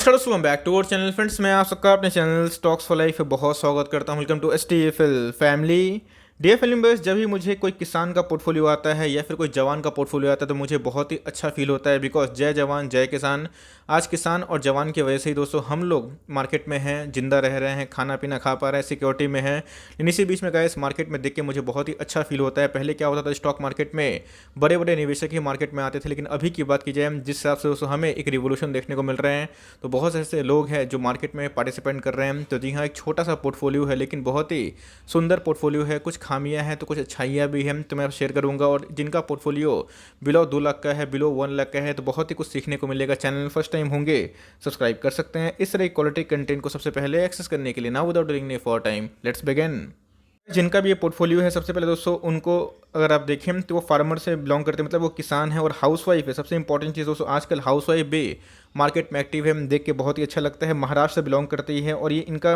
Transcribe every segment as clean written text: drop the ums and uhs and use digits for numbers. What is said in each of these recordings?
नमस्कार दोस्तों, welcome back to our channel friends. मैं आप सबका अपने चैनल स्टॉक्स फॉर लाइफ पे बहुत स्वागत करता हूं। Welcome to STFL family. Dear family members, जब भी मुझे कोई किसान का पोर्टफोलियो आता है या फिर कोई जवान का पोर्टफोलियो आता है तो मुझे बहुत ही अच्छा फील होता है, बिकॉज जय जवान जय किसान। आज किसान और जवान की वजह से ही दोस्तों हम लोग मार्केट में हैं, जिंदा रह रहे हैं, खाना पीना खा पा रहे हैं, सिक्योरिटी में हैं। लेकिन इसी बीच में गाइस मार्केट में देख के मुझे बहुत ही अच्छा फील होता है। पहले क्या होता था, स्टॉक मार्केट में बड़े बड़े निवेशक ही मार्केट में आते थे, लेकिन अभी की बात की जाए जिस हिसाब से दोस्तों हमें एक रिवोल्यूशन देखने को मिल रहे हैं, तो बहुत से ऐसे लोग हैं जो मार्केट में पार्टिसिपेंट कर रहे हैं। तो जी हाँ, एक छोटा सा पोर्टफोलियो है लेकिन बहुत ही सुंदर पोर्टफोलियो है। कुछ खामियां हैं तो कुछ अच्छाइयाँ भी हैं, तो मैं शेयर करूंगा। और जिनका पोर्टफोलियो बिलो 2 लाख का है, बिलो 1 लाख का है, तो बहुत ही कुछ सीखने को मिलेगा। चैनल में फर्स्ट टाइम होंगे, सब्सक्राइब कर सकते हैं इस तरह क्वालिटी कंटेंट को सबसे पहले एक्सेस करने के लिए। Now without delaying any for time, let's begin. जिनका भी ये पोर्टफोलियो है, सबसे पहले दोस्तों उनको अगर आप देखें तो वो फार्मर से बिलोंग करते हैं, मतलब वो किसान है और हाउसवाइफ है। सबसे इंपॉर्टेंट चीज़ दोस्तों, आजकल हाउसवाइफ भी मार्केट में एक्टिव है, देख के बहुत ही अच्छा लगता है। महाराष्ट्र से बिलोंग करती है और ये इनका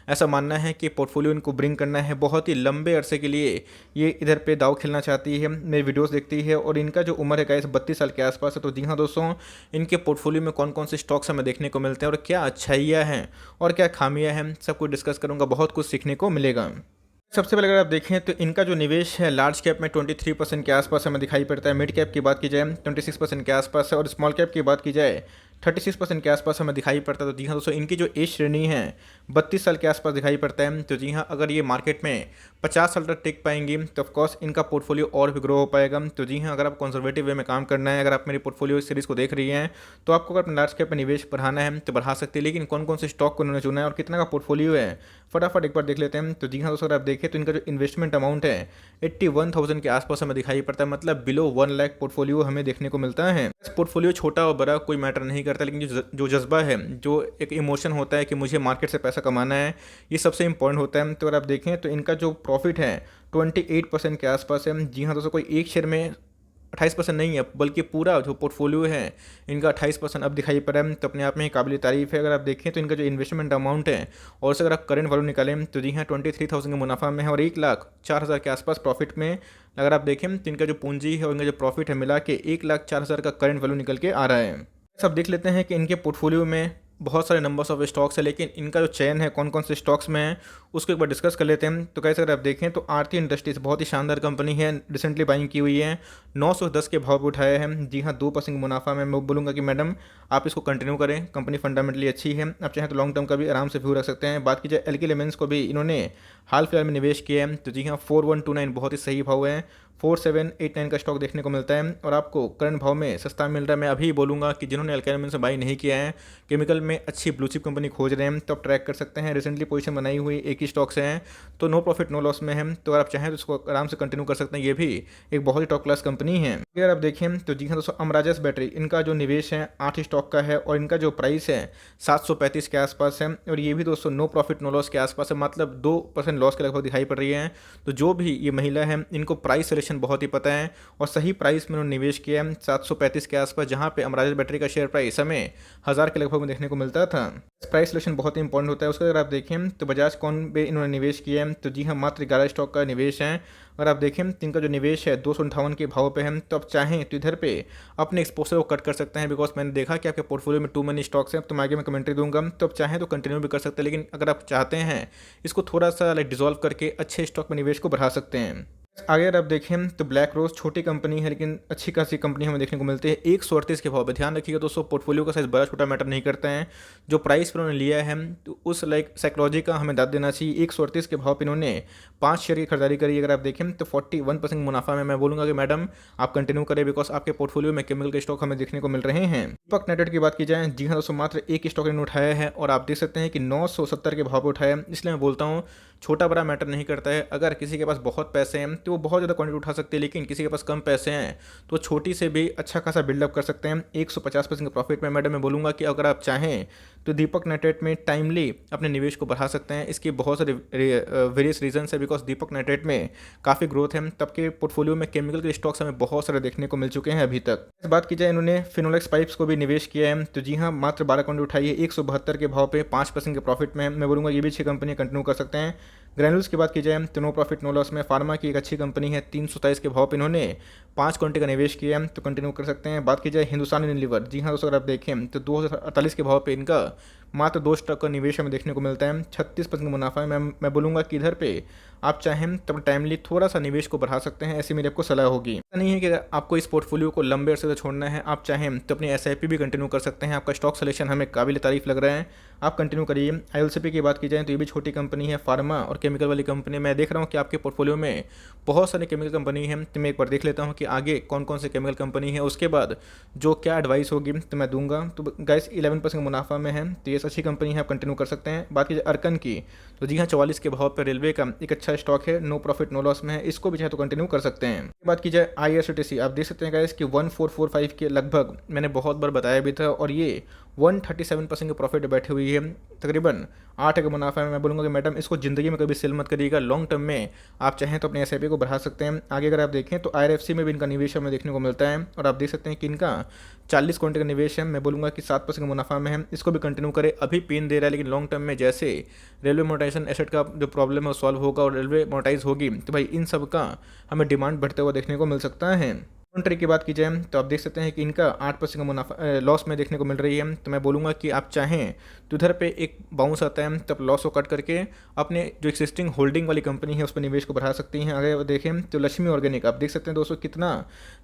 ऐसा मानना है कि पोर्टफोलियो इनको ब्रिंग करना है बहुत ही लंबे अरसे के लिए। ये इधर पे दाव खेलना चाहती है, मेरी वीडियोस देखती है और इनका जो उम्र है गाइस 32 साल के आसपास है। तो जी हाँ दोस्तों, इनके पोर्टफोलियो में कौन कौन से स्टॉक्स हमें देखने को मिलते हैं और क्या अच्छाइयाँ हैं और क्या खामियाँ हैं, सब कुछ डिस्कस करूँगा। बहुत कुछ सीखने को मिलेगा। सबसे पहले अगर आप देखें तो इनका जो निवेश है लार्ज कैप में 23% के आसपास हमें दिखाई पड़ता है। मिड कैप की बात की जाए 26% के आसपास है और स्मॉल कैप की बात की जाए 36% के आसपास हमें दिखाई पड़ता है। तो जी हाँ दोस्तों, इनकी जो एज श्रेणी है 32 साल के आसपास दिखाई पड़ता है। तो जी हाँ, अगर ये मार्केट में 50 साल तक टिक पाएंगी तो ऑफकोर्स इनका पोर्टफोलियो और भी ग्रो हो पाएगा। तो जी हाँ, अगर आप कंजर्वेटिव वे में काम करना है, अगर आप मेरी पोर्टफोलियो सीरीज़ को देख रही हैं, तो आपको अगर अपने लार्ज कैप में निवेश बढ़ाना है तो बढ़ा सकते हैं। लेकिन कौन कौन से स्टॉक को उन्होंने चुना है और कितना का पोर्टफोलियो है, फटाफट एक बार देख लेते हैं। तो जी हाँ दोस्तों, अगर आप देखें तो इनका जो इन्वेस्टमेंट अमाउंट है 81,000 के आसपास हमें दिखाई पड़ता है, मतलब बिलो 1 लाख पोर्टफोलियो हमें देखने को मिलता है। पोर्टफोलियो छोटा और बड़ा कोई मैटर नहीं करता, लेकिन जो जज्बा है, जो एक इमोशन होता है कि मुझे मार्केट से पैसा कमाना है, ये सबसे इंपॉर्टेंट होता है। तो अगर आप देखें तो इनका जो प्रॉफिट है 28% के आसपास है। जी हाँ दोस्तों, कोई एक शेयर में 28% नहीं है, बल्कि पूरा जो पोर्टफोलियो है इनका 28% अब दिखाई पड़ा है। तो अपने आप में ही काबिल तारीफ़ है। अगर आप देखें तो इनका जो इन्वेस्टमेंट अमाउंट है और उससे अगर आप करंट वैल्यू निकालें तो जी हाँ 23,000 के मुनाफा में है और 1,04,000 के आसपास प्रॉफिट में अगर आप देखें तो इनका जो पूंजी है और इनका जो प्रॉफिट है मिला के 1,04,000 का करंट वैल्यू निकल के आ रहा है। सब देख लेते हैं कि इनके पोर्टफोलियो में बहुत सारे नंबर्स ऑफ स्टॉक्स है, लेकिन इनका जो चयन है कौन कौन से स्टॉक्स में है उसको एक बार डिस्कस कर लेते हैं। तो कैसे अगर आप देखें तो आरती इंडस्ट्रीज बहुत ही शानदार कंपनी है, रिसेंटली बाइंग की हुई है, 910 के भाव पर उठाए हैं। जी हाँ, 2% मुनाफा में मैं बोलूँगा कि मैडम आप इसको कंटिन्यू करें, कंपनी फंडामेंटली अच्छी है। आप चाहें तो लॉन्ग टर्म का भी आराम से व्यू रख सकते हैं। बात की जाए एल्की लेमेंस को भी इन्होंने हाल फिलहाल में निवेश किया है। तो जी हाँ, 4129 बहुत ही सही भाव है, 4789 का स्टॉक देखने को मिलता है और आपको करंट भाव में सस्ता मिल रहा है। मैं अभी बोलूँगा कि जिन्होंने एल्केन से बाई नहीं किया है, केमिकल में अच्छी ब्लू चिप कंपनी खोज रहे हैं, तो आप ट्रैक कर सकते हैं। रिसेंटली पोजीशन बनाई हुई एक ही स्टॉक से हैं, तो नो प्रॉफिट नो लॉस में है। तो अगर आप चाहें तो इसको आराम से कंटिन्यू कर सकते हैं, ये भी एक बहुत ही टॉप क्लास कंपनी है। अगर आप देखें तो जी हाँ दोस्तों, अमराजस बैटरी इनका जो निवेश है 8 स्टॉक का है और इनका जो प्राइस है 735 के आसपास है और ये भी दोस्तों नो प्रॉफिट नो लॉस के आसपास है, मतलब 2% लॉस के लगभग दिखाई पड़ रही है। तो जो भी ये महिला है इनको प्राइस सिलेक्शन बहुत ही पता है और सही प्राइस में उन्होंने निवेश किया है 735 के आसपास, जहां पे अमराजा बैटरी का शेयर प्राइस हमें 1000 के लगभग में देखने को मिलता था। प्राइस सिलेक्शन बहुत ही इंपॉर्टेंट होता है। उसका अगर आप देखें तो बजाज कॉन पे इन्होंने निवेश किया है। तो जी हाँ, मात्र 11 स्टॉक का निवेश है। अगर आप देखें तो इनका जो निवेश है 258 के भाव पे है। तो आप चाहें तो इधर पे अपने एक्सपोजर को कट कर सकते हैं, बिकॉज मैंने देखा कि आपके पोर्टफोलियो में टू मनी स्टॉक्स हैं। तो मैं आगे मैं कमेंट्री दूंगा, तो आप चाहें तो कंटिन्यू भी कर सकते हैं, लेकिन अगर आप चाहते हैं इसको थोड़ा सा डिजोल्व करके अच्छे स्टॉक में निवेश को बढ़ा सकते हैं। आगे अगर आप देखें तो ब्लैक रोज छोटी कंपनी है लेकिन अच्छी खासी कंपनी हमें देखने को मिलती है 138 के भाव पे। ध्यान रखिएगा दोस्तों, पोर्टफोलियो का साइज बड़ा छोटा मैटर नहीं करता है, जो प्राइस पर उन्होंने लिया है तो उस साइकोलॉजी का हमें दाद देना चाहिए। 138 के भाव पे इन्होंने 5 शेयर की खरीदारी करी। अगर आप देखें तो 41% मुनाफा में मैं बोलूँगा कि मैडम आप कंटिन्यू करें, बिकॉज आपके पोर्टफोलियो में केमिकल के स्टॉक हमें देखने को मिल रहे हैं। दीपक नाइट्रेट की बात की जाए, जी हाँ दोस्तों, मात्र एक स्टॉक इन्होंने उठाया है और आप देख सकते हैं कि 970 के भाव पर उठाया। इसलिए मैं बोलता हूँ छोटा बड़ा मैटर नहीं करता है। अगर किसी के पास बहुत पैसे हैं तो वो बहुत ज़्यादा क्वांटिटी उठा सकते हैं, लेकिन किसी के पास कम पैसे हैं तो छोटी से भी अच्छा खासा बिल्डअप कर सकते हैं। 150% के प्रॉफिट में मैडम मैं बोलूँगा कि अगर आप चाहें तो दीपक नाइट्रेट में टाइमली अपने निवेश को बढ़ा सकते हैं। इसकी बहुत सारे वेरियस रीजन है, बिकॉज दीपक नाइट्रेट में काफ़ी ग्रोथ है। तब के पोर्टफोलियो में केमिकल के स्टॉक्स हमें बहुत सारे देखने को मिल चुके हैं अभी तक। इस बात की जाए, इन्होंने फिनोलेक्स पाइप्स को भी निवेश किया है। तो जी हाँ, मात्र 12 क्वांटिटी उठाई है 172 के भाव पे 5% के प्रॉफिट में। मैं बोलूँगा ये भी अच्छी कंपनी कंटिन्यू कर सकते हैं। ग्रैन्यूल्स की बात की जाए तो नो प्रॉफिट नो लॉस में फार्मा की एक अच्छी कंपनी है, 327 के भाव पे इन्होंने 5 क्विंटल का निवेश किया है, तो कंटिन्यू कर सकते हैं। बात की जाए हिंदुस्तान यूनिलीवर, जी हाँ दोस्तों, अगर आप देखें तो 2048 के भाव पे इनका मात्र 2 स्टॉक का निवेश हमें देखने को मिलता है, 36% मुनाफा है। मैं बोलूँगा कि इधर पे आप चाहें तो टाइमली थोड़ा सा निवेश को बढ़ा सकते हैं, ऐसी मेरी आपको सलाह होगी। ऐसा नहीं है कि आपको इस पोर्टफोलियो को लंबे अरसे से छोड़ना है, आप चाहें तो अपनी एसआईपी भी कंटिन्यू कर सकते हैं। आपका स्टॉक सिलेक्शन हमें काबिल तारीफ लग रहा है, आप कंटिन्यू करिए। आईएलसीपी की बात की जाए तो ये भी छोटी कंपनी है, फार्मा और केमिकल वाली कंपनी। मैं देख रहा हूँ कि आपके पोर्टफोलियो में बहुत सारी केमिकल कंपनी है, तो मैं एक बार देख लेता हूँ कि आगे कौन कौन से केमिकल कंपनी है, उसके बाद जो क्या एडवाइस होगी तो मैं दूंगा। तो गाइस 11% मुनाफा में है, तो ये अच्छी कंपनी है, आप कंटिन्यू कर सकते हैं। बात की जाए अर्कन की तो जी हाँ 44 के भाव पर रेलवे का एक अच्छा स्टॉक है, नो प्रॉफिट नो लॉस में है, इसको भी चाहे तो कंटिन्यू कर सकते हैं। बात की जाए आईआरसीटीसी, आप देख सकते हैं गाइस कि 1445 के लगभग मैंने बहुत बार बताया भी था, और ये 137% के प्रॉफिट बैठे हुई है, तकरीबन 8 का मुनाफा है। मैं बोलूँगा कि मैडम इसको ज़िंदगी में कभी सेल मत करिएगा, लॉन्ग टर्म में आप चाहें तो अपने एसआईपी को बढ़ा सकते हैं। आगे अगर आप देखें तो आईआरएफसी में भी इनका निवेश हमें देखने को मिलता है, और आप देख सकते हैं कि इनका 40 क्विंटल का निवेश है, मैं बोलूँगा कि 7% का मुनाफा में है, इसको भी कंटिन्यू करें। अभी पेन दे रहा है, लेकिन लॉन्ग टर्म में जैसे रेलवे मोनेटाइजेशन एसेट का जो प्रॉब्लम है वो सॉल्व होगा और रेलवे मोनेटाइज होगी, तो भाई इन सब का हमें डिमांड बढ़ते हुआ देखने को मिल सकता है। काउंट्री की बात की जाए तो आप देख सकते हैं कि इनका 8% का मुनाफा लॉस में देखने को मिल रही है, तो मैं बोलूँगा कि आप चाहें तो उधर पे एक बाउंस आता है, तब लॉस को कट करके अपने जो एक्सिस्टिंग होल्डिंग वाली कंपनी है उस पर निवेश को बढ़ा सकती हैं। अगर देखें तो लक्ष्मी ऑर्गेनिक, आप देख सकते हैं दोस्तों कितना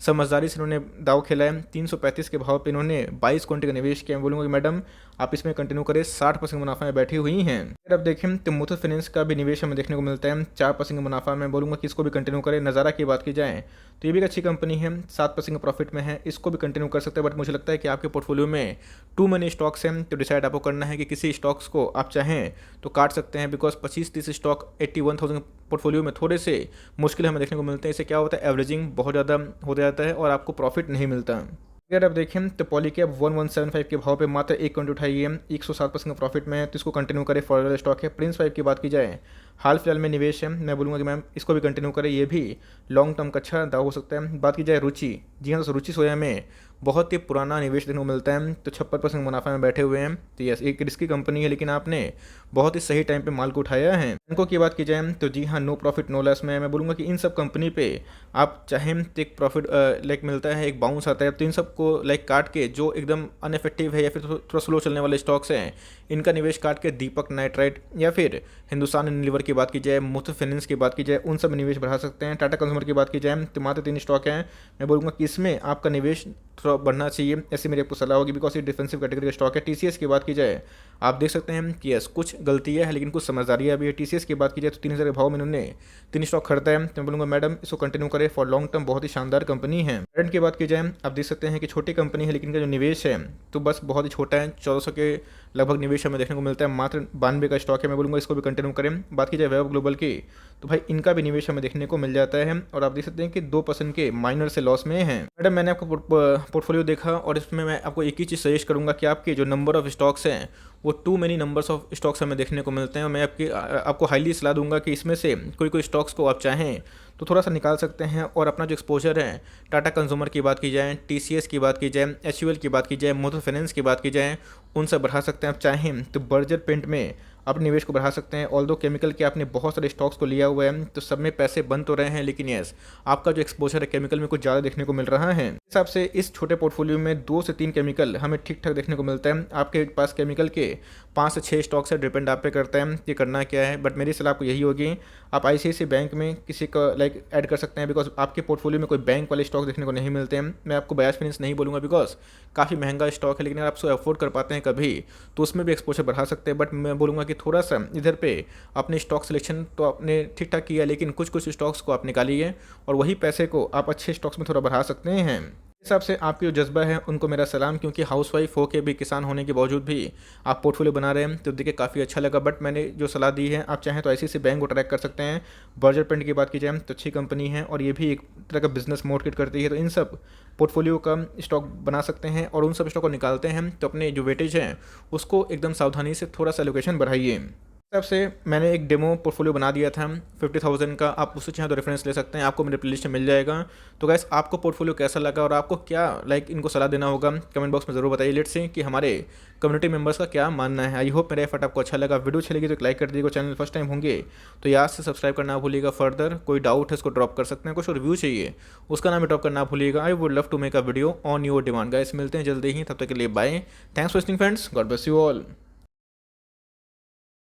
समझदारी से इन्होंने दाव खेला है, 335 के भाव पर इन्होंने 22 क्विंटल का निवेश किया। मैं बोलूँगा कि मैडम आप इसमें कंटिन्यू करें, 60% मुनाफा में बैठी हुई हैं। अगर आप देखें तो मुथूट फाइनेंस का भी निवेश हमें देखने को मिलता है, 4% का मुनाफा। मैं बोलूँगा कि इसको भी कंटिन्यू करें। नज़ारा की बात की जाए तो ये भी एक अच्छी कंपनी है, 7% का प्रॉफिट में है, इसको भी कंटिन्यू कर सकते हैं। बट मुझे लगता है कि आपके पोर्टफोलियो में टू मनी स्टॉक्स हैं, तो डिसाइड आपको करना है कि किसी स्टॉक्स को आप चाहें तो काट सकते हैं, बिकॉज 25-30 स्टॉक 81,000 पोर्टफोलियो में थोड़े से मुश्किल हमें देखने को मिलते हैं। इससे क्या होता है, एवरेजिंग बहुत ज़्यादा हो जाता है और आपको प्रॉफिट नहीं मिलता। अगर आप देखें तो पॉलीकैब 1175 के भाव पे मात्र 1 क्विंटल उठाई है, 107% का प्रॉफिट में है, तो इसको कंटिन्यू करें। फॉरवर्ड स्टॉक है। प्रिंस 5 की बात की जाए हाल फिलहाल में निवेश है, मैं बोलूँगा कि मैम इसको भी कंटिन्यू करें, ये भी लॉन्ग टर्म का अच्छा दाव हो सकता है। बात की जाए रुचि, जी हाँ दोस्तों, रुचि सोया में बहुत ही पुराना निवेश देखने को मिलता है, तो 56% मुनाफा में बैठे हुए हैं, तो यस एक रिस्की कंपनी है, लेकिन आपने बहुत ही सही टाइम पे माल को उठाया है। इनको की बात की जाए तो जी हाँ नो प्रॉफिट नो लॉस में मैं बोलूँगा कि इन सब कंपनी पे आप चाहें तो एक प्रॉफिट लाइक मिलता है, एक बाउंस आता है, तो इन सबको लाइक काट के जो एकदम अनइफेक्टिव है या फिर थोड़ा स्लो चलने वाले स्टॉक्स हैं, इनका निवेश काट के दीपक नाइट्राइट या फिर हिंदुस्तान यूनिलीवर की बात की जाए, मुथूट फाइनेंस की बात की जाए, उन सब निवेश बढ़ा सकते हैं। टाटा कंज्यूमर की बात की जाए तो मात्र 3 स्टॉक हैं, मैं बोलूँगा कि इसमें आपका निवेश थोड़ा बढ़ना चाहिए, ऐसी मेरी आपको सलाह होगी, बिकॉज ये डिफेंसिव कैटेगरी का स्टॉक है। टीसीएस की बात की जाए आप देख सकते हैं कि यस कुछ गलतियाँ हैं लेकिन कुछ समझदारियाँ भी है। टीसीएस की बात की जाए तो 3000 के भाव में इन्होंने 3 स्टॉक खरीदा है, तो मैं बोलूँगा मैडम इसको कंटिन्यू करें, फॉर लॉन्ग टर्म बहुत ही शानदार कंपनी है। ब्रांड की बात की जाए आप देख सकते हैं कि छोटी कंपनी है, लेकिन इनका जो निवेश है तो बस बहुत ही छोटा है, 1400 के लगभग निवेश हमें देखने को मिलता है, मात्र 92 का स्टॉक है, मैं बोलूँगा इसको भी कंटिन्यू करें। बात की जाए वैभव ग्लोबल की तो भाई इनका भी निवेश हमें देखने को मिल जाता है, और आप देख सकते हैं कि 2% के माइनर से लॉस में है। मैडम मैंने आपको पोर्टफोलियो देखा और इसमें मैं आपको एक ही चीज़ सजेस्ट करूंगा कि आपके जो नंबर ऑफ स्टॉक्स हैं वो too many numbers of stocks हमें देखने को मिलते हैं, और मैं आपको हाईली सलाह दूंगा कि इसमें से कोई स्टॉक्स को आप चाहें तो थोड़ा सा निकाल सकते हैं, और अपना जो एक्सपोजर है टाटा कंज्यूमर की बात की जाए, टीसीएस की बात की जाए, एचयूएल की बात की जाए, मुथूट फाइनेंस की बात की जाए, उनसे बढ़ा सकते हैं। आप चाहें तो बर्जर पेंट में अपने निवेश को बढ़ा सकते हैं। ऑल्दो केमिकल के आपने बहुत सारे स्टॉक्स को लिया हुआ है, तो सब में पैसे बन तो रहे हैं, लेकिन यस आपका जो एक्सपोजर है केमिकल में कुछ ज़्यादा देखने को मिल रहा है। इस हिसाब से इस छोटे पोर्टफोलियो में 2 से 3 केमिकल हमें ठीक ठाक देखने को मिलता है। आपके पास केमिकल के 5 से 6 स्टॉक्स है, डिपेंड आप पे करता है कि करना क्या है, बट मेरी सलाह आपको यही होगी आप आईसीआईसीआई बैंक में किसी का लाइक ऐड कर सकते हैं, बिकॉज आपके पोर्टफोलियो में कोई बैंक वाले स्टॉक देखने को नहीं मिलते हैं। मैं आपको बजाज फाइनेंस नहीं बोलूँगा, बिकॉज काफ़ी महंगा स्टॉक है, लेकिन अगर आप उसको अफोर्ड कर पाते हैं कभी तो उसमें भी एक्सपोजर बढ़ा सकते हैं। बट मैं बोलूँगा कि थोड़ा सा इधर पे अपने स्टॉक सिलेक्शन तो आपने ठीक ठाक किया, लेकिन कुछ स्टॉक्स को आप निकालिए और वही पैसे को आप अच्छे स्टॉक्स में थोड़ा बढ़ा सकते हैं। इस हिसाब से आपकी जो जज्बा है उनको मेरा सलाम, क्योंकि हाउसवाइफ होके भी किसान होने के बावजूद भी आप पोर्टफोलियो बना रहे हैं, तो देखिए काफ़ी अच्छा लगा। बट मैंने जो सलाह दी है आप चाहें तो ऐसे बैंक को ट्रैक कर सकते हैं। बर्जर पेंट की बात की जाए तो अच्छी कंपनी है, और ये भी एक तरह का बिजनेस मोटिवेट करती है, तो इन सब पोर्टफोलियो का स्टॉक बना सकते हैं, और उन सब स्टॉक को निकालते हैं तो अपने जो वेटेज हैं उसको एकदम सावधानी से थोड़ा सा एलोकेशन बढ़ाइए। हिसाब से मैंने एक डेमो पोर्टफोलियो बना दिया था 50,000 का। आप उससे चाहें तो रेफरेंस ले सकते हैं, आपको मेरे प्लेलिस्ट में मिल जाएगा। तो गैस आपको पोर्टफोलियो कैसा लगा और आपको क्या इनको सलाह देना होगा कमेंट बॉक्स में ज़रूर बताइए। लेट्स से कि हमारे कम्युनिटी मेंबर्स का क्या मानना है। आई होप मेरा एफर्ट आपको अच्छा लगा। वीडियो अच्छी लगी तो एक लाइक कर दीजिएगा। चैनल फर्स्ट टाइम होंगे तो याद से सब्सक्राइब करना भूलिएगा। फर्दर कोई डाउट है उसको ड्रॉप कर सकते हैं, कुछ रिव्यू चाहिए उसका नाम ड्रॉप करना भूलिएगा। I would love to make a video on your demand. Guys मिलते हैं जल्दी ही, तब तक के लिए bye. Thanks for listening friends, God bless you all.